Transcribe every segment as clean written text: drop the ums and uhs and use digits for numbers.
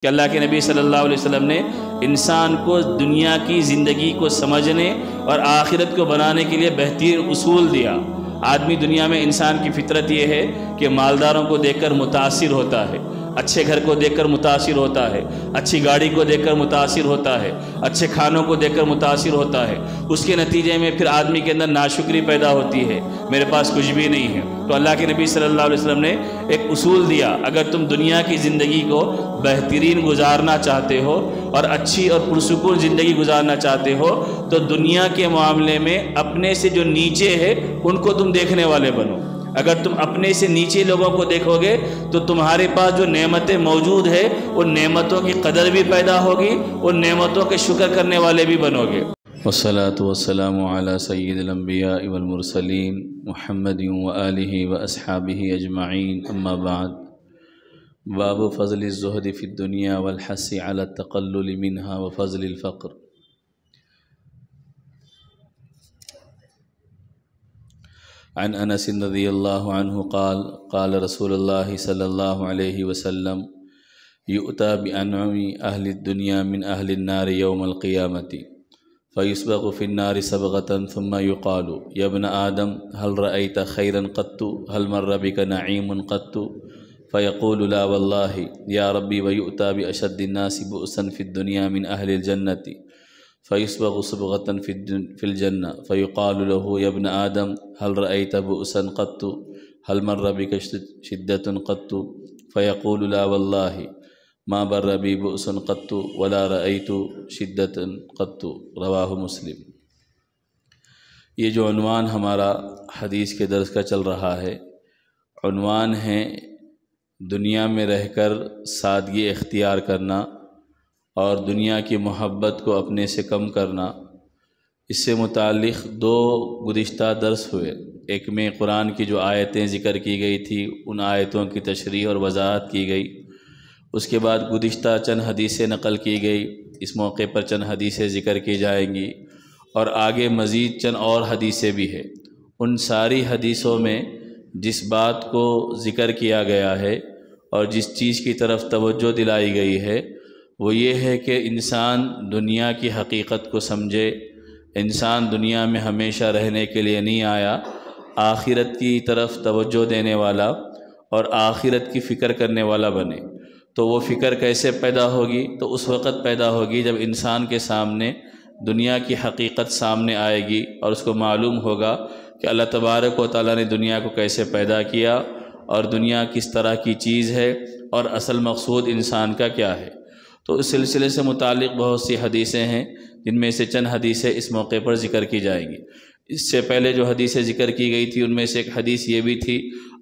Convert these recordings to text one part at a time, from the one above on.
کہ اللہ کے نبی صلی اللہ علیہ وسلم نے انسان کو دنیا کی زندگی کو سمجھنے اور آخرت کو بنانے کے لیے بہترین اصول دیا۔ آدمی دنیا میں انسان کی فطرت یہ ہے کہ مالداروں کو دیکھ کر متاثر ہوتا ہے، اچھے گھر کو دیکھ کر متاثر ہوتا ہے، اچھی گاڑی کو دیکھ کر متاثر ہوتا ہے، اچھے کھانوں کو دیکھ کر متاثر ہوتا ہے۔ اس کے نتیجے میں پھر آدمی کے اندر ناشکری پیدا ہوتی ہے، میرے پاس کچھ بھی نہیں ہے۔ تو اللہ کے نبی صلی اللہ علیہ وسلم نے ایک اصول دیا، اگر تم دنیا کی زندگی کو بہترین گزارنا چاہتے ہو اور اچھی اور پرسکون زندگی گزارنا چاہتے ہو تو دنیا کے معاملے میں اپنے سے جو نیچے ہے ان کو تم دیکھنے والے بنو۔ اگر تم اپنے سے نیچے لوگوں کو دیکھو گے تو تمہارے پاس جو نعمتیں موجود ہیں ان نعمتوں کی قدر بھی پیدا ہوگی، ان نعمتوں کے شکر کرنے والے بھی بنو گے۔ والصلاة والسلام على سید الانبیاء والمرسلین محمد وآلہ واصحابہ اجمعین، اما بعد۔ باب فضل الزہد فی الدنیا والحث علی التقلل منها وفضل الفقر۔ عن انس رضی اللہ عنہ قال قال رسول اللہ صلی اللہ علیہ وسلم یؤتی بانعم اہل الدنیا من اہل النار یوم القیامۃ فیسبغ فی النار سبغۃ ثم یقال یا ابن آدم هل رأیت خیرا قط هل مر بک نعیم قط فیقول لا واللہ یا ربی ویؤتی باشد الناس بؤسا فی الدنیا من اہل الجنۃ فیسبغ صبغۃ فی الجنہ فیقال له یا ابن آدم هل رأیت بؤسا قط هل مر بک شدۃ قط فیقول لا واللہ ما بر بی بؤس قط ولا رأیت شدۃ قط، رواہ مسلم۔ یہ جو عنوان ہمارا حدیث کے درس کا چل رہا ہے، عنوان ہے دنیا میں رہ کر سادگی اختیار کرنا اور دنیا کی محبت کو اپنے سے کم کرنا۔ اس سے متعلق دو گزشتہ درس ہوئے، ایک میں قرآن کی جو آیتیں ذکر کی گئی تھی ان آیتوں کی تشریح اور وضاحت کی گئی، اس کے بعد گزشتہ چند حدیثیں نقل کی گئی، اس موقع پر چند حدیثیں ذکر کی جائیں گی اور آگے مزید چند اور حدیثیں بھی ہیں۔ ان ساری حدیثوں میں جس بات کو ذکر کیا گیا ہے اور جس چیز کی طرف توجہ دلائی گئی ہے وہ یہ ہے کہ انسان دنیا کی حقیقت کو سمجھے، انسان دنیا میں ہمیشہ رہنے کے لیے نہیں آیا، آخرت کی طرف توجہ دینے والا اور آخرت کی فکر کرنے والا بنے۔ تو وہ فکر کیسے پیدا ہوگی؟ تو اس وقت پیدا ہوگی جب انسان کے سامنے دنیا کی حقیقت سامنے آئے گی اور اس کو معلوم ہوگا کہ اللہ تبارک و تعالیٰ نے دنیا کو کیسے پیدا کیا اور دنیا کس طرح کی چیز ہے اور اصل مقصود انسان کا کیا ہے۔ تو اس سلسلے سے متعلق بہت سی حدیثیں ہیں جن میں سے چند حدیثیں اس موقع پر ذکر کی جائیں گی۔ اس سے پہلے جو حدیثیں ذکر کی گئی تھی ان میں سے ایک حدیث یہ بھی تھی،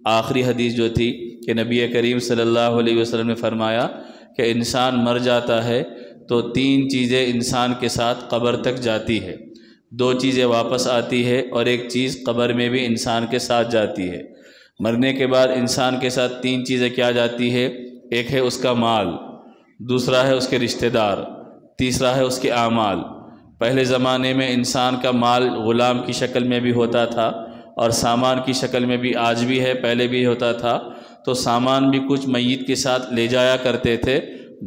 آخری حدیث جو تھی، کہ نبی کریم صلی اللہ علیہ وسلم نے فرمایا کہ انسان مر جاتا ہے تو تین چیزیں انسان کے ساتھ قبر تک جاتی ہے، دو چیزیں واپس آتی ہے اور ایک چیز قبر میں بھی انسان کے ساتھ جاتی ہے۔ مرنے کے بعد انسان کے ساتھ تین چیزیں کیا جاتی ہے؟ ایک ہے اس کا مال، دوسرا ہے اس کے رشتہ دار، تیسرا ہے اس کے اعمال۔ پہلے زمانے میں انسان کا مال غلام کی شکل میں بھی ہوتا تھا اور سامان کی شکل میں بھی، آج بھی ہے، پہلے بھی ہوتا تھا۔ تو سامان بھی کچھ میت کے ساتھ لے جایا کرتے تھے،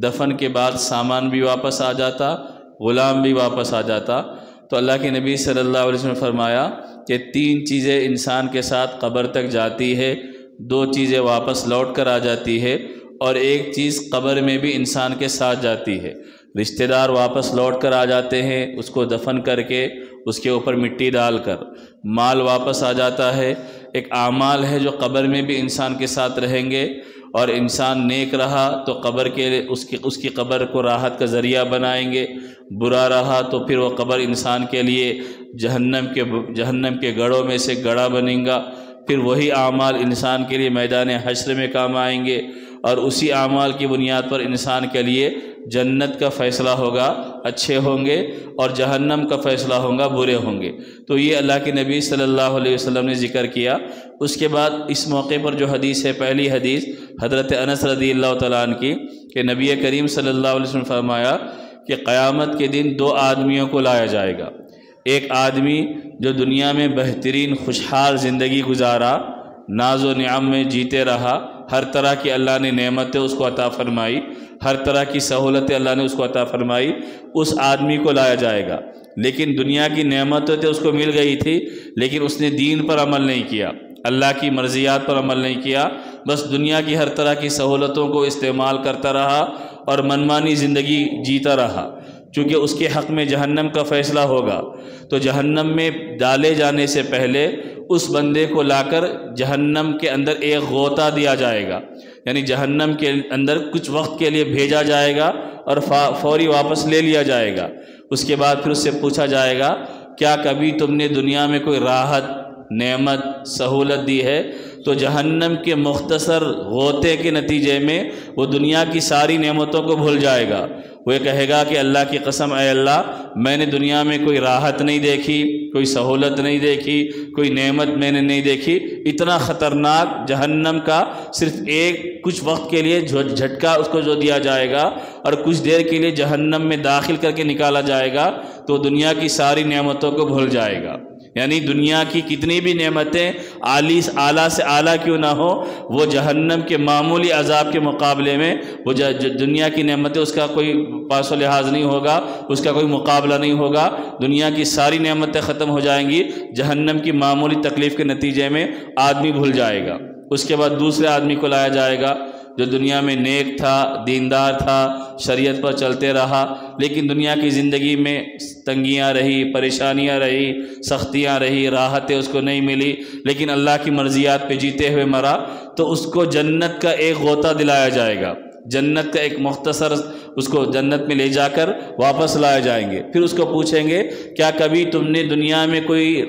دفن کے بعد سامان بھی واپس آ جاتا، غلام بھی واپس آ جاتا۔ تو اللہ کے نبی صلی اللہ علیہ وسلم نے فرمایا کہ تین چیزیں انسان کے ساتھ قبر تک جاتی ہے، دو چیزیں واپس لوٹ کر آ جاتی ہے اور ایک چیز قبر میں بھی انسان کے ساتھ جاتی ہے۔ رشتہ دار واپس لوٹ کر آ جاتے ہیں اس کو دفن کر کے، اس کے اوپر مٹی ڈال کر، مال واپس آ جاتا ہے، ایک اعمال ہے جو قبر میں بھی انسان کے ساتھ رہیں گے، اور انسان نیک رہا تو قبر کے اس کی قبر کو راحت کا ذریعہ بنائیں گے، برا رہا تو پھر وہ قبر انسان کے لیے جہنم کے گڑھوں میں سے گڑھا بنے گا، پھر وہی اعمال انسان کے لیے میدان حشر میں کام آئیں گے اور اسی اعمال کی بنیاد پر انسان کے لیے جنت کا فیصلہ ہوگا، اچھے ہوں گے، اور جہنم کا فیصلہ ہوگا، برے ہوں گے۔ تو یہ اللہ کے نبی صلی اللہ علیہ وسلم نے ذکر کیا۔ اس کے بعد اس موقع پر جو حدیث ہے، پہلی حدیث حضرت انس رضی اللہ تعالیٰ عنہ کی، کہ نبی کریم صلی اللہ علیہ وسلم نے فرمایا کہ قیامت کے دن دو آدمیوں کو لایا جائے گا۔ ایک آدمی جو دنیا میں بہترین خوشحال زندگی گزارا، ناز و نعم میں جیتے رہا، ہر طرح کی اللہ نے نعمتیں اس کو عطا فرمائی، ہر طرح کی سہولتیں اللہ نے اس کو عطا فرمائی، اس آدمی کو لایا جائے گا۔ لیکن دنیا کی نعمتیں تو اس کو مل گئی تھی، لیکن اس نے دین پر عمل نہیں کیا، اللہ کی مرضیات پر عمل نہیں کیا، بس دنیا کی ہر طرح کی سہولتوں کو استعمال کرتا رہا اور منمانی زندگی جیتا رہا۔ چونکہ اس کے حق میں جہنم کا فیصلہ ہوگا، تو جہنم میں ڈالے جانے سے پہلے اس بندے کو لا کر جہنم کے اندر ایک غوطہ دیا جائے گا، یعنی جہنم کے اندر کچھ وقت کے لیے بھیجا جائے گا اور فوری واپس لے لیا جائے گا۔ اس کے بعد پھر اس سے پوچھا جائے گا کیا کبھی تم نے دنیا میں کوئی راحت، نعمت، سہولت دی ہے؟ تو جہنم کے مختصر غوطے کے نتیجے میں وہ دنیا کی ساری نعمتوں کو بھول جائے گا۔ وہ یہ کہے گا کہ اللہ کی قسم اے اللہ، میں نے دنیا میں کوئی راحت نہیں دیکھی، کوئی سہولت نہیں دیکھی، کوئی نعمت میں نے نہیں دیکھی۔ اتنا خطرناک جہنم کا صرف ایک کچھ وقت کے لیے جھٹکا اس کو جو دیا جائے گا اور کچھ دیر کے لیے جہنم میں داخل کر کے نکالا جائے گا تو دنیا کی ساری نعمتوں کو بھول جائے گا۔ یعنی دنیا کی کتنی بھی نعمتیں اعلیٰ سے اعلیٰ کیوں نہ ہو، وہ جہنم کے معمولی عذاب کے مقابلے میں وہ دنیا کی نعمتیں اس کا کوئی پاس و لحاظ نہیں ہوگا، اس کا کوئی مقابلہ نہیں ہوگا۔ دنیا کی ساری نعمتیں ختم ہو جائیں گی، جہنم کی معمولی تکلیف کے نتیجے میں آدمی بھول جائے گا۔ اس کے بعد دوسرے آدمی کو لایا جائے گا جو دنیا میں نیک تھا، دیندار تھا، شریعت پر چلتے رہا، لیکن دنیا کی زندگی میں تنگیاں رہی، پریشانیاں رہی، سختیاں رہی، راحتیں اس کو نہیں ملی، لیکن اللہ کی مرضیات پہ جیتے ہوئے مرا، تو اس کو جنت کا ایک غوطہ دلایا جائے گا، جنت کا ایک مختصر، اس کو جنت میں لے جا کر واپس لائے جائیں گے۔ پھر اس کو پوچھیں گے کیا کبھی تم نے دنیا میں کوئی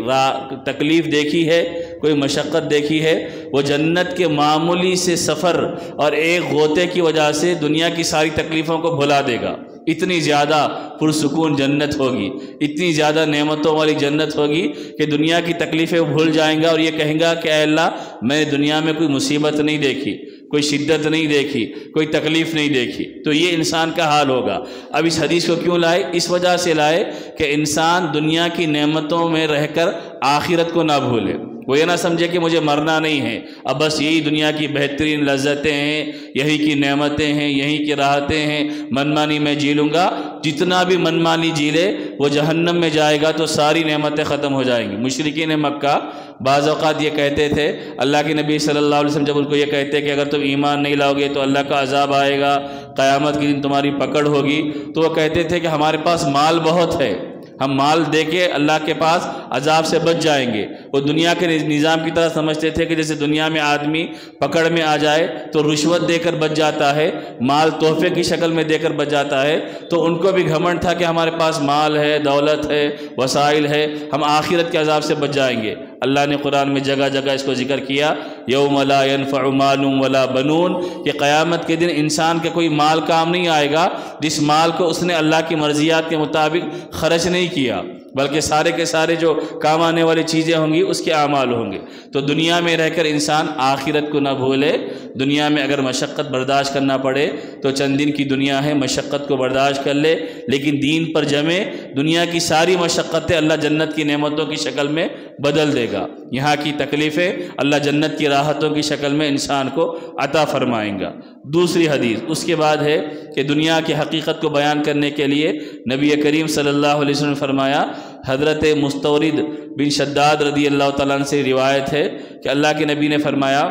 تکلیف دیکھی ہے، کوئی مشقت دیکھی ہے؟ وہ جنت کے معمولی سے سفر اور ایک غوطے کی وجہ سے دنیا کی ساری تکلیفوں کو بھلا دے گا۔ اتنی زیادہ پرسکون جنت ہوگی، اتنی زیادہ نعمتوں والی جنت ہوگی کہ دنیا کی تکلیفیں بھول جائیں گا اور یہ کہیں گا کہ اے اللہ، میں نے دنیا میں کوئی مصیبت نہیں دیکھی، کوئی شدت نہیں دیکھی، کوئی تکلیف نہیں دیکھی۔ تو یہ انسان کا حال ہوگا۔ اب اس حدیث کو کیوں لائے؟ اس وجہ سے لائے کہ انسان دنیا کی نعمتوں میں رہ کر آخرت کو نہ بھولے۔ وہ یہ نہ سمجھے کہ مجھے مرنا نہیں ہے، اب بس یہی دنیا کی بہترین لذتیں ہیں، یہی کی نعمتیں ہیں، یہی کی راحتیں ہیں، منمانی میں جی لوں گا۔ جتنا بھی منمانی جی لے، وہ جہنم میں جائے گا تو ساری نعمتیں ختم ہو جائیں گی۔ مشرکین مکہ بعض اوقات یہ کہتے تھے، اللہ کے نبی صلی اللہ علیہ وسلم جب ان کو یہ کہتے کہ اگر تم ایمان نہیں لاؤ گے تو اللہ کا عذاب آئے گا، قیامت کے دن تمہاری پکڑ ہوگی، تو وہ کہتے تھے کہ ہمارے پاس مال بہت ہے، ہم مال دے کے اللہ کے پاس عذاب سے بچ جائیں گے۔ وہ دنیا کے نظام کی طرح سمجھتے تھے کہ جیسے دنیا میں آدمی پکڑ میں آ جائے تو رشوت دے کر بچ جاتا ہے، مال تحفے کی شکل میں دے کر بچ جاتا ہے، تو ان کو بھی گھمنڈ تھا کہ ہمارے پاس مال ہے، دولت ہے، وسائل ہے، ہم آخرت کے عذاب سے بچ جائیں گے۔ اللہ نے قرآن میں جگہ جگہ اس کو ذکر کیا، یوم لا ينفع مال ولا بنون، کہ قیامت کے دن انسان کے کوئی مال کام نہیں آئے گا جس مال کو اس نے اللہ کی مرضیات کے مطابق خرچ نہیں کیا، بلکہ سارے کے سارے جو کام آنے والی چیزیں ہوں گی اس کے اعمال ہوں گے۔ تو دنیا میں رہ کر انسان آخرت کو نہ بھولے۔ دنیا میں اگر مشقت برداشت کرنا پڑے تو چند دن کی دنیا ہے، مشقت کو برداشت کر لے، لیکن دین پر جمے۔ دنیا کی ساری مشقتیں اللہ جنت کی نعمتوں کی شکل میں بدل دے گا، یہاں کی تکلیفیں اللہ جنت کی راحتوں کی شکل میں انسان کو عطا فرمائیں گا۔ دوسری حدیث اس کے بعد ہے کہ دنیا کی حقیقت کو بیان کرنے کے لیے نبی کریم صلی اللہ علیہ وسلم نے فرمایا، حضرت مستورد بن شداد رضی اللہ تعالیٰ عنہ سے روایت ہے کہ اللہ کے نبی نے فرمایا،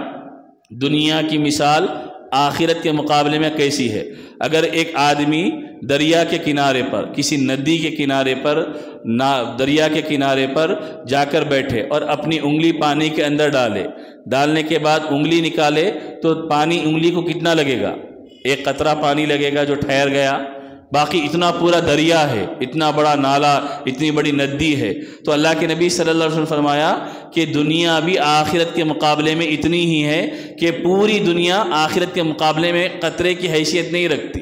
دنیا کی مثال آخرت کے مقابلے میں کیسی ہے؟ اگر ایک آدمی دریا کے کنارے پر، کسی ندی کے کنارے پر، دریا کے کنارے پر جا کر بیٹھے اور اپنی انگلی پانی کے اندر ڈالنے کے بعد انگلی نکالے تو پانی انگلی کو کتنا لگے گا؟ ایک قطرہ پانی لگے گا جو ٹھہر گیا، باقی اتنا پورا دریا ہے، اتنا بڑا نالا، اتنی بڑی ندی ہے۔ تو اللہ کے نبی صلی اللہ علیہ وسلم نے فرمایا کہ دنیا بھی آخرت کے مقابلے میں اتنی ہی ہے کہ پوری دنیا آخرت کے مقابلے میں قطرے کی حیثیت نہیں رکھتی۔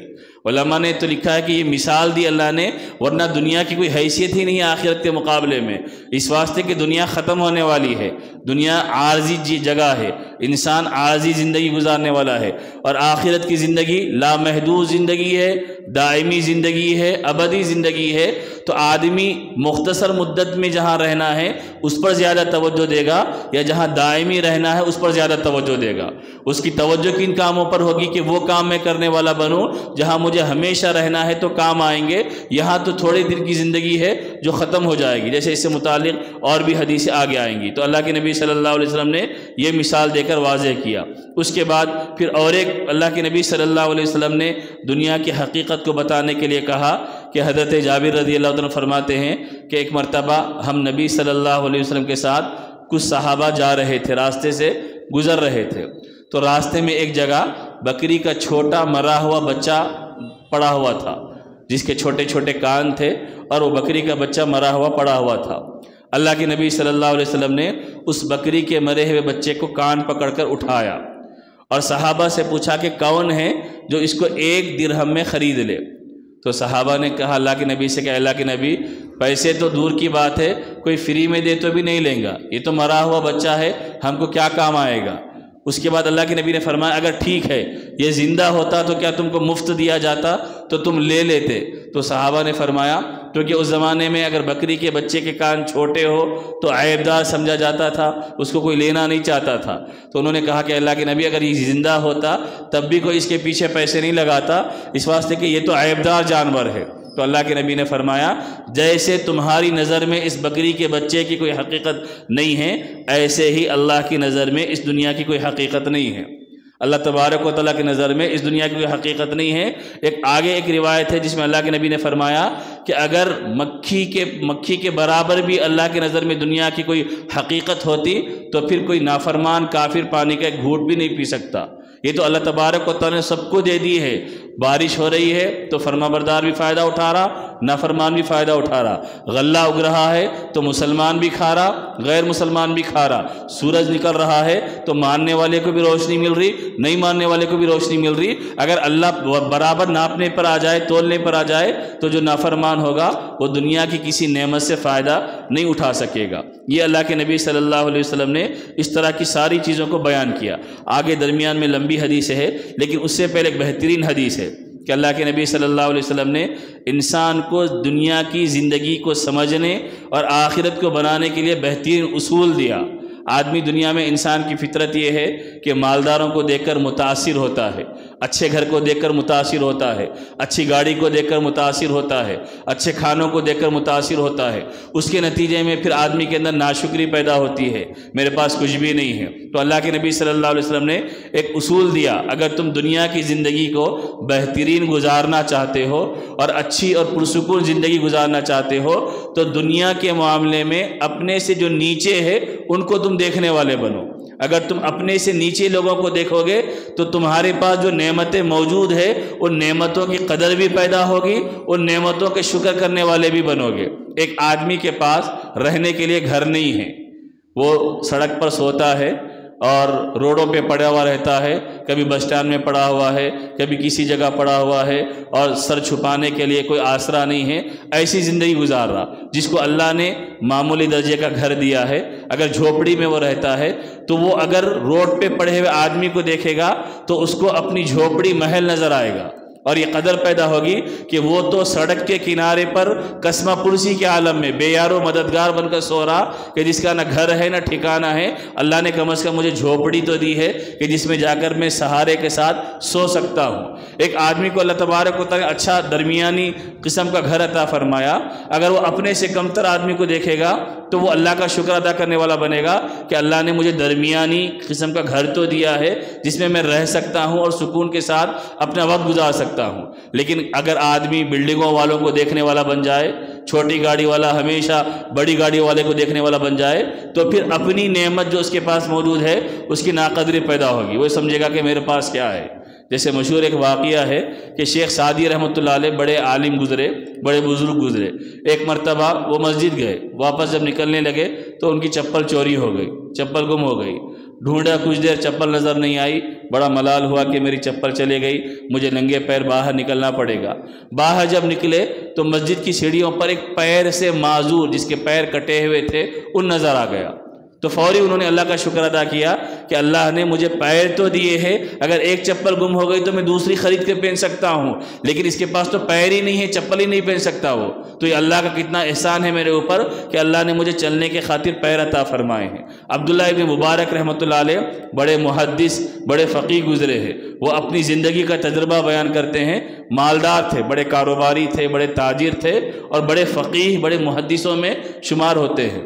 علماء نے تو لکھا ہے کہ یہ مثال دی اللہ نے، ورنہ دنیا کی کوئی حیثیت ہی نہیں ہے آخرت کے مقابلے میں، اس واسطے کہ دنیا ختم ہونے والی ہے، دنیا عارضی جگہ ہے، انسان عارضی زندگی گزارنے والا ہے، اور آخرت کی زندگی لامحدود زندگی ہے، دائمی زندگی ہے، ابدی زندگی ہے۔ تو آدمی مختصر مدت میں جہاں رہنا ہے اس پر زیادہ توجہ دے گا یا جہاں دائمی رہنا ہے اس پر زیادہ توجہ دے گا؟ اس کی توجہ کن کاموں پر ہوگی کہ وہ کام میں کرنے والا بنوں جہاں مجھے ہمیشہ رہنا ہے تو کام آئیں گے، یہاں تو تھوڑے دن کی زندگی ہے جو ختم ہو جائے گی، جیسے اس سے متعلق اور بھی حدیثیں آگے آئیں گی۔ تو اللہ کے نبی صلی اللہ علیہ وسلم نے یہ مثال دے کر واضح کیا۔ اس کے بعد پھر اور ایک اللہ کے نبی صلی اللہ علیہ وسلم نے دنیا کی حقیقت کو بتانے کے لیے کہا کہ حضرت جابر رضی اللہ عنہ فرماتے ہیں کہ ایک مرتبہ ہم نبی صلی اللہ علیہ وسلم کے ساتھ کچھ صحابہ جا رہے تھے، راستے سے گزر رہے تھے، تو راستے میں ایک جگہ بکری کا چھوٹا مرا ہوا بچہ پڑا ہوا تھا، جس کے چھوٹے چھوٹے کان تھے اور وہ بکری کا بچہ مرا ہوا پڑا ہوا تھا۔ اللہ کے نبی صلی اللہ علیہ وسلم نے اس بکری کے مرے ہوئے بچے کو کان پکڑ کر اٹھایا اور صحابہ سے پوچھا کہ کون ہے جو اس کو 1 درہم میں خرید لے؟ تو صحابہ نے کہا اللہ کے نبی سے کہ اللہ کے نبی، پیسے تو دور کی بات ہے، کوئی فری میں دے تو بھی نہیں لیں گا، یہ تو مرا ہوا بچہ ہے، ہم کو کیا کام آئے گا؟ اس کے بعد اللہ کے نبی نے فرمایا اگر ٹھیک ہے یہ زندہ ہوتا تو کیا تم کو مفت دیا جاتا تو تم لے لیتے؟ تو صحابہ نے فرمایا کیونکہ اس زمانے میں اگر بکری کے بچے کے کان چھوٹے ہو تو عیب دار سمجھا جاتا تھا، اس کو کوئی لینا نہیں چاہتا تھا۔ تو انہوں نے کہا کہ اللہ کے نبی اگر یہ زندہ ہوتا تب بھی کوئی اس کے پیچھے پیسے نہیں لگاتا، اس واسطے کہ یہ تو عیب دار جانور ہے۔ تو اللہ کے نبی نے فرمایا جیسے تمہاری نظر میں اس بکری کے بچے کی کوئی حقیقت نہیں ہے، ایسے ہی اللہ کی نظر میں اس دنیا کی کوئی حقیقت نہیں ہے۔ اللہ تبارک و تعالیٰ کی نظر میں اس دنیا کی کوئی حقیقت نہیں ہے۔ ایک روایت ہے جس میں اللہ کے نبی نے فرمایا کہ اگر مکھی کے برابر بھی اللہ کی نظر میں دنیا کی کوئی حقیقت ہوتی تو پھر کوئی نافرمان کافر پانی کا ایک گھونٹ بھی نہیں پی سکتا۔ یہ تو اللہ تبارک و تعالیٰ نے سب کو دے دی ہے۔ بارش ہو رہی ہے تو فرما بردار بھی فائدہ اٹھا رہا، نافرمان بھی فائدہ اٹھا رہا۔ غلہ اگ رہا ہے تو مسلمان بھی کھا رہا، غیر مسلمان بھی کھا رہا۔ سورج نکل رہا ہے تو ماننے والے کو بھی روشنی مل رہی، نہیں ماننے والے کو بھی روشنی مل رہی۔ اگر اللہ برابر ناپنے پر آ جائے، تولنے پر آ جائے تو جو نافرمان ہوگا وہ دنیا کی کسی نعمت سے فائدہ نہیں اٹھا سکے گا۔ یہ اللہ کے نبی صلی اللہ علیہ وسلم نے اس طرح کی ساری چیزوں کو بیان کیا۔ آگے درمیان میں لمبی حدیث ہے لیکن اس سے پہلے ایک بہترین حدیث ہے کہ اللہ کے نبی صلی اللہ علیہ وسلم نے انسان کو دنیا کی زندگی کو سمجھنے اور آخرت کو بنانے کے لیے بہترین اصول دیا۔ آدمی دنیا میں انسان کی فطرت یہ ہے کہ مالداروں کو دیکھ کر متاثر ہوتا ہے، اچھے گھر کو دیکھ کر متاثر ہوتا ہے، اچھی گاڑی کو دیکھ کر متاثر ہوتا ہے، اچھے کھانوں کو دیکھ کر متاثر ہوتا ہے۔ اس کے نتیجے میں پھر آدمی کے اندر ناشکری پیدا ہوتی ہے، میرے پاس کچھ بھی نہیں ہے۔ تو اللہ کے نبی صلی اللہ علیہ وسلم نے ایک اصول دیا، اگر تم دنیا کی زندگی کو بہترین گزارنا چاہتے ہو اور اچھی اور پرسکون زندگی گزارنا چاہتے ہو تو دنیا کے معاملے میں اپنے سے جو نیچے ہے ان کو تم دیکھنے والے بنو۔ اگر تم اپنے سے نیچے لوگوں کو دیکھو گے تو تمہارے پاس جو نعمتیں موجود ہیں ان نعمتوں کی قدر بھی پیدا ہوگی، ان نعمتوں کے شکر کرنے والے بھی بنو گے۔ ایک آدمی کے پاس رہنے کے لیے گھر نہیں ہے، وہ سڑک پر سوتا ہے اور روڈوں پہ پڑا ہوا رہتا ہے، کبھی بس اسٹینڈ میں پڑا ہوا ہے، کبھی کسی جگہ پڑا ہوا ہے اور سر چھپانے کے لیے کوئی آسرا نہیں ہے، ایسی زندگی گزار رہا۔ جس کو اللہ نے معمولی درجے کا گھر دیا ہے، اگر جھوپڑی میں وہ رہتا ہے تو وہ اگر روڈ پہ پڑے ہوئے آدمی کو دیکھے گا تو اس کو اپنی جھوپڑی محل نظر آئے گا اور یہ قدر پیدا ہوگی کہ وہ تو سڑک کے کنارے پر قسمہ پرسی کے عالم میں بے یار و مددگار بن کر سو رہا کہ جس کا نہ گھر ہے نہ ٹھکانہ ہے۔ اللہ نے کم از کم مجھے جھوپڑی تو دی ہے کہ جس میں جا کر میں سہارے کے ساتھ سو سکتا ہوں۔ ایک آدمی کو اللہ تبارک و تعالی اچھا درمیانی قسم کا گھر عطا فرمایا، اگر وہ اپنے سے کمتر آدمی کو دیکھے گا تو وہ اللہ کا شکر ادا کرنے والا بنے گا کہ اللہ نے مجھے درمیانی قسم کا گھر تو دیا ہے جس میں رہ سکتا ہوں اور سکون کے ساتھ اپنا وقت گزار سکتا ہوں۔ لیکن اگر آدمی بلڈنگوں والوں کو دیکھنے والا بن جائے، چھوٹی گاڑی والا ہمیشہ بڑی گاڑی والے کو دیکھنے والا بن جائے تو پھر اپنی نعمت جو اس کے پاس موجود ہے اس کی ناقدری پیدا ہوگی، وہ سمجھے گا کہ میرے پاس کیا ہے۔ جیسے مشہور ایک واقعہ ہے کہ شیخ سعدی رحمۃ اللہ علیہ بڑے عالم گزرے، بڑے بزرگ گزرے۔ ایک مرتبہ وہ مسجد گئے، واپس جب نکلنے لگے تو ان کی چپل چوری ہو گئی، چپل گم ہو گئی۔ ڈھونڈا کچھ دیر، چپل نظر نہیں آئی، بڑا ملال ہوا کہ میری چپل چلے گئی، مجھے ننگے پیر باہر نکلنا پڑے گا۔ باہر جب نکلے تو مسجد کی سیڑھیوں پر ایک پیر سے معذور جس کے پیر کٹے ہوئے تھے ان نظر آ گیا۔ تو فوری انہوں نے اللہ کا شکر ادا کیا کہ اللہ نے مجھے پیر تو دیے ہیں، اگر ایک چپل گم ہو گئی تو میں دوسری خرید کے پہن سکتا ہوں، لیکن اس کے پاس تو پیر ہی نہیں ہے، چپل ہی نہیں پہن سکتا وہ۔ تو یہ اللہ کا کتنا احسان ہے میرے اوپر کہ اللہ نے مجھے چلنے کے خاطر پیر عطا فرمائے ہیں۔ عبداللہ ابن مبارک رحمۃ اللہ علیہ بڑے محدث، بڑے فقیہ گزرے ہیں، وہ اپنی زندگی کا تجربہ بیان کرتے ہیں۔ مالدار تھے، بڑے کاروباری تھے، بڑے تاجر تھے اور بڑے فقیہ، بڑے محدثوں میں شمار ہوتے ہیں۔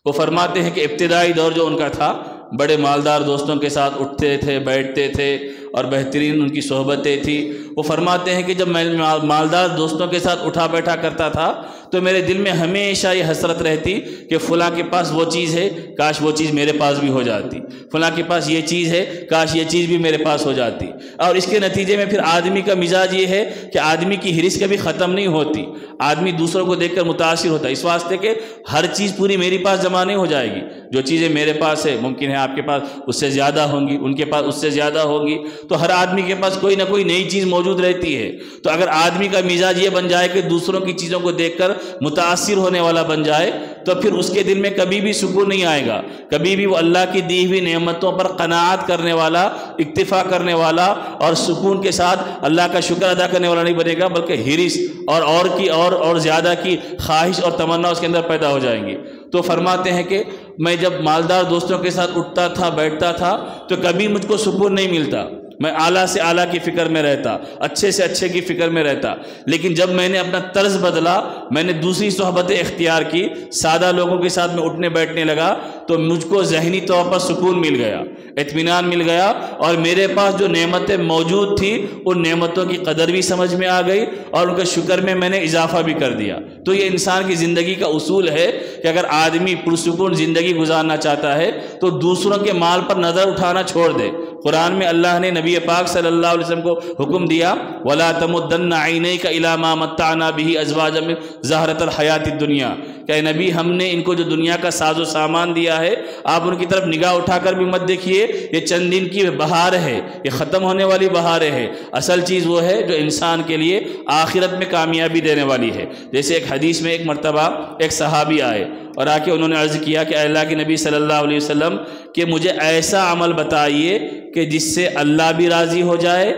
وہ فرماتے ہیں کہ ابتدائی دور جو ان کا تھا، بڑے مالدار دوستوں کے ساتھ اٹھتے تھے، بیٹھتے تھے اور بہترین ان کی صحبتیں تھیں۔ وہ فرماتے ہیں کہ جب میں مالدار دوستوں کے ساتھ اٹھا بیٹھا کرتا تھا تو میرے دل میں ہمیشہ یہ حسرت رہتی کہ فلاں کے پاس وہ چیز ہے، کاش وہ چیز میرے پاس بھی ہو جاتی، فلاں کے پاس یہ چیز ہے، کاش یہ چیز بھی میرے پاس ہو جاتی۔ اور اس کے نتیجے میں پھر آدمی کا مزاج یہ ہے کہ آدمی کی ہرس کبھی ختم نہیں ہوتی، آدمی دوسروں کو دیکھ کر متاثر ہوتا ہے، اس واسطے کہ ہر چیز پوری میری پاس جمع نہیں ہو جائے گی، جو چیزیں میرے پاس ہے ممکن ہے آپ کے پاس اس سے زیادہ ہوں گی، ان کے پاس اس سے زیادہ ہوگی، تو ہر آدمی کے پاس کوئی نہ کوئی نئی چیز موجود رہتی ہے۔ تو اگر آدمی کا مزاج یہ بن جائے کہ دوسروں کی چیزوں کو دیکھ کر متاثر ہونے والا بن جائے تو پھر اس کے دل میں کبھی بھی سکون نہیں آئے گا، کبھی بھی وہ اللہ کی دی ہوئی نعمتوں پر قناعت کرنے والا، اکتفا کرنے والا اور سکون کے ساتھ اللہ کا شکر ادا کرنے والا نہیں بنے گا، بلکہ ہرس اور زیادہ کی خواہش اور تمنا اس کے اندر پیدا ہو جائیں گی۔ تو فرماتے ہیں کہ میں جب مالدار دوستوں کے ساتھ اٹھتا تھا، بیٹھتا تھا تو کبھی مجھ کو سکون نہیں ملتا، میں اعلیٰ سے اعلیٰ کی فکر میں رہتا، اچھے سے اچھے کی فکر میں رہتا۔ لیکن جب میں نے اپنا طرز بدلا، میں نے دوسری صحبتیں اختیار کی، سادہ لوگوں کے ساتھ میں اٹھنے بیٹھنے لگا تو مجھ کو ذہنی طور پر سکون مل گیا، اطمینان مل گیا، اور میرے پاس جو نعمتیں موجود تھیں ان نعمتوں کی قدر بھی سمجھ میں آ گئی اور ان کے شکر میں میں نے اضافہ بھی کر دیا۔ تو یہ انسان کی زندگی کا اصول ہے کہ اگر آدمی پرسکون زندگی گزارنا چاہتا ہے تو دوسروں کے مال پر نظر اٹھانا چھوڑ دے۔ قرآن میں اللہ نے نبی پاک صلی اللہ علیہ وسلم کو حکم دیا وَلَا تَمُدَّنَّ عَيْنَيْكَ إِلَىٰ مَا مَتَّعْنَا بِهِ أَزْوَاجًا مِّن زَهْرَةِ الْحَيَاةِ الدُّنْيَا، کہ اے نبی ہم نے ان کو جو دنیا کا ساز و سامان دیا ہے آپ ان کی طرف نگاہ اٹھا کر بھی مت دیکھیے، یہ چند دن کی بہار ہے، یہ ختم ہونے والی بہاریں ہے، اصل چیز وہ ہے جو انسان کے لیے آخرت میں کامیابی دینے والی ہے۔ جیسے ایک حدیث میں ایک مرتبہ ایک صحابی آئے اور آ کے انہوں نے عرض کیا کہ اے اللہ کے نبی صلی اللہ علیہ وسلم کہ مجھے ایسا عمل بتائیے کہ جس سے اللہ بھی راضی ہو جائے،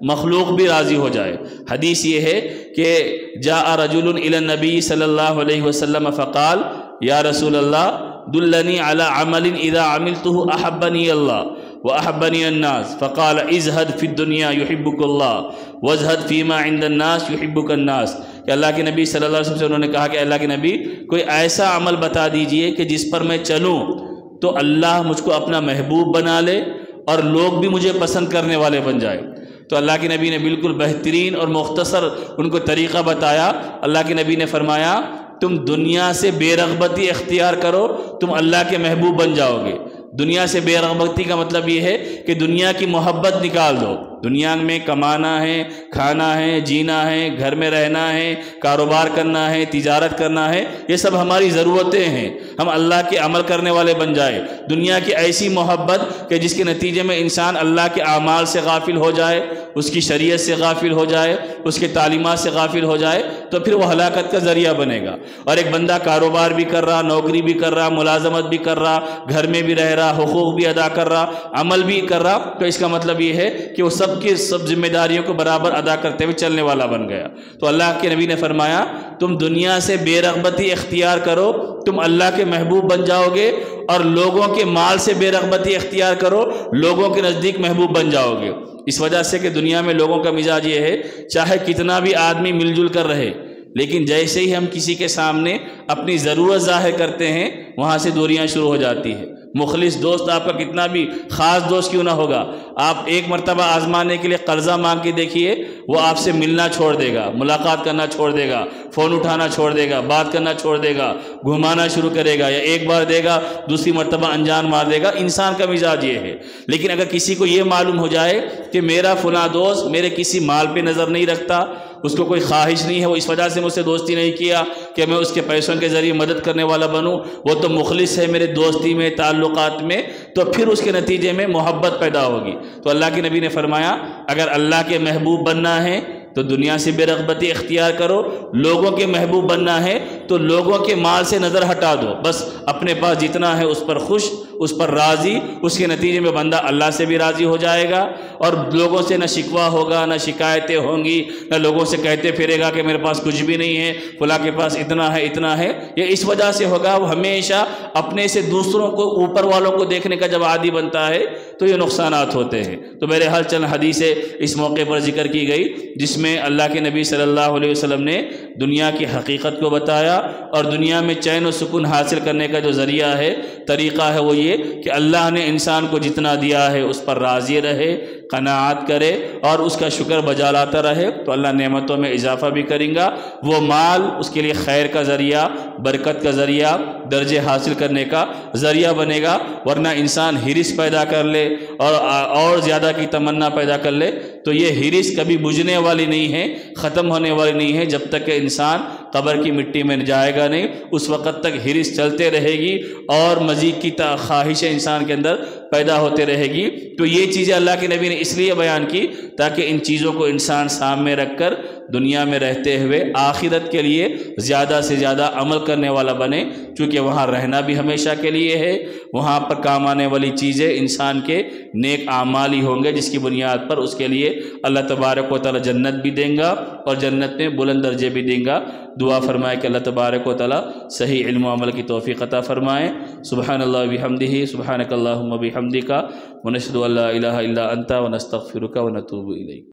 مخلوق بھی راضی ہو جائے۔ حدیث یہ ہے کہ جاء رجل الى النبی صلی اللہ علیہ وسلم فقال یا رسول اللہ دلنی علی عمل اذا عملته احبنی اللہ واحبنی الناس، فقال ازہد فی الدنیا یحبک اللہ وازہد فیما عند الناس یحبک الناس، کہ اللہ کے نبی صلی اللہ علیہ وسلم سے انہوں نے کہا کہ اللہ کے نبی کوئی ایسا عمل بتا دیجئے کہ جس پر میں چلوں تو اللہ مجھ کو اپنا محبوب بنا لے اور لوگ بھی مجھے پسند کرنے والے بن جائے۔ تو اللہ کے نبی نے بالکل بہترین اور مختصر ان کو طریقہ بتایا۔ اللہ کے نبی نے فرمایا تم دنیا سے بے رغبتی اختیار کرو، تم اللہ کے محبوب بن جاؤ گے۔ دنیا سے بے رغبتی کا مطلب یہ ہے کہ دنیا کی محبت نکال دو۔ دنیا میں کمانا ہے، کھانا ہے، جینا ہے، گھر میں رہنا ہے، کاروبار کرنا ہے، تجارت کرنا ہے، یہ سب ہماری ضرورتیں ہیں، ہم اللہ کے عمل کرنے والے بن جائے۔ دنیا کی ایسی محبت کہ جس کے نتیجے میں انسان اللہ کے اعمال سے غافل ہو جائے، اس کی شریعت سے غافل ہو جائے، اس کے تعلیمات سے غافل ہو جائے تو پھر وہ ہلاکت کا ذریعہ بنے گا۔ اور ایک بندہ کاروبار بھی کر رہا، نوکری بھی کر رہا، ملازمت بھی کر رہا، گھر میں بھی رہ رہا، حقوق بھی ادا کر رہا، عمل بھی کر رہا، تو اس کا مطلب یہ ہے کہ وہ سب کی سب ذمہ داریوں کو برابر ادا کرتے ہوئے چلنے والا بن گیا۔ تو اللہ کے نبی نے فرمایا تم دنیا سے بے رغبتی اختیار کرو، تم اللہ کے محبوب بن جاؤ گے، اور لوگوں کے مال سے بے رغبتی اختیار کرو، لوگوں کے نزدیک محبوب بن جاؤ گے۔ اس وجہ سے کہ دنیا میں لوگوں کا مزاج یہ ہے چاہے کتنا بھی آدمی مل جل کر رہے، لیکن جیسے ہی ہم کسی کے سامنے اپنی ضرورت ظاہر کرتے ہیں وہاں سے دوریاں شروع ہو جاتی ہیں۔ مخلص دوست آپ کا کتنا بھی خاص دوست کیوں نہ ہوگا، آپ ایک مرتبہ آزمانے کے لیے قرضہ مانگ کے دیکھیے، وہ آپ سے ملنا چھوڑ دے گا، ملاقات کرنا چھوڑ دے گا، فون اٹھانا چھوڑ دے گا، بات کرنا چھوڑ دے گا، گھمانا شروع کرے گا، یا ایک بار دے گا دوسری مرتبہ انجان مار دے گا۔ انسان کا مزاج یہ ہے۔ لیکن اگر کسی کو یہ معلوم ہو جائے کہ میرا فلاں دوست میرے کسی مال پہ نظر نہیں رکھتا، اس کو کوئی خواہش نہیں ہے، وہ اس وجہ سے مجھ سے دوستی نہیں کیا کہ میں اس کے پیسوں کے ذریعے مدد کرنے والا بنوں، وہ تو مخلص ہے میرے دوستی میں، تعلقات میں، تو پھر اس کے نتیجے میں محبت پیدا ہوگی۔ تو اللہ کے نبی نے فرمایا اگر اللہ کے محبوب بننا ہے تو دنیا سے بے رغبتی اختیار کرو، لوگوں کے محبوب بننا ہے تو لوگوں کے مال سے نظر ہٹا دو، بس اپنے پاس جتنا ہے اس پر خوش اس پر راضی، اس کے نتیجے میں بندہ اللہ سے بھی راضی ہو جائے گا، اور لوگوں سے نہ شکوہ ہوگا، نہ شکایتیں ہوں گی، نہ لوگوں سے کہتے پھرے گا کہ میرے پاس کچھ بھی نہیں ہے، فلاں کے پاس اتنا ہے اتنا ہے۔ یہ اس وجہ سے ہوگا وہ ہمیشہ اپنے سے دوسروں کو، اوپر والوں کو دیکھنے کا جب عادی بنتا ہے تو یہ نقصانات ہوتے ہیں۔ تو میرے حال چند حدیثیں اس موقع پر ذکر کی گئی جس میں اللہ کے نبی صلی اللہ علیہ وسلم نے دنیا کی حقیقت کو بتایا، اور دنیا میں چین و سکون حاصل کرنے کا جو ذریعہ ہے، طریقہ ہے، وہ یہ کہ اللہ نے انسان کو جتنا دیا ہے اس پر راضی رہے، قناعت کرے اور اس کا شکر بجا لاتا رہے، تو اللہ نعمتوں میں اضافہ بھی کریں گا۔ وہ مال اس کے لیے خیر کا ذریعہ، برکت کا ذریعہ، درجے حاصل کرنے کا ذریعہ بنے گا۔ ورنہ انسان ہرس پیدا کر لے اور زیادہ کی تمنا پیدا کر لے تو یہ ہرس کبھی بجھنے والی نہیں ہے، ختم ہونے والی نہیں ہے، جب تک کہ انسان قبر کی مٹی میں جائے گا نہیں، اس وقت تک ہرس چلتے رہے گی اور مزید کی خواہشیں انسان کے اندر پیدا ہوتے رہے گی۔ تو یہ چیزیں اللہ کے نبی نے اس لیے بیان کی تاکہ ان چیزوں کو انسان سامنے رکھ کر دنیا میں رہتے ہوئے آخرت کے لیے زیادہ سے زیادہ عمل کرنے والا بنے، چونکہ وہاں رہنا بھی ہمیشہ کے لیے ہے، وہاں پر کام آنے والی چیزیں انسان کے نیک اعمال ہی ہوں گے، جس کی بنیاد پر اس کے لیے اللہ تبارک و تعالی جنت بھی دیں گا اور جنت میں بلند درجے بھی دیں گا۔ دعا فرمائے کہ اللہ تبارک و تعالی صحیح علم و عمل کی توفیق عطا فرمائے۔ سبحان اللہ و بحمدہ، سبحانک اللہم و بحمدک، ونشہد ان لا الہ الا انت ونستغفرک ونتوب الیک۔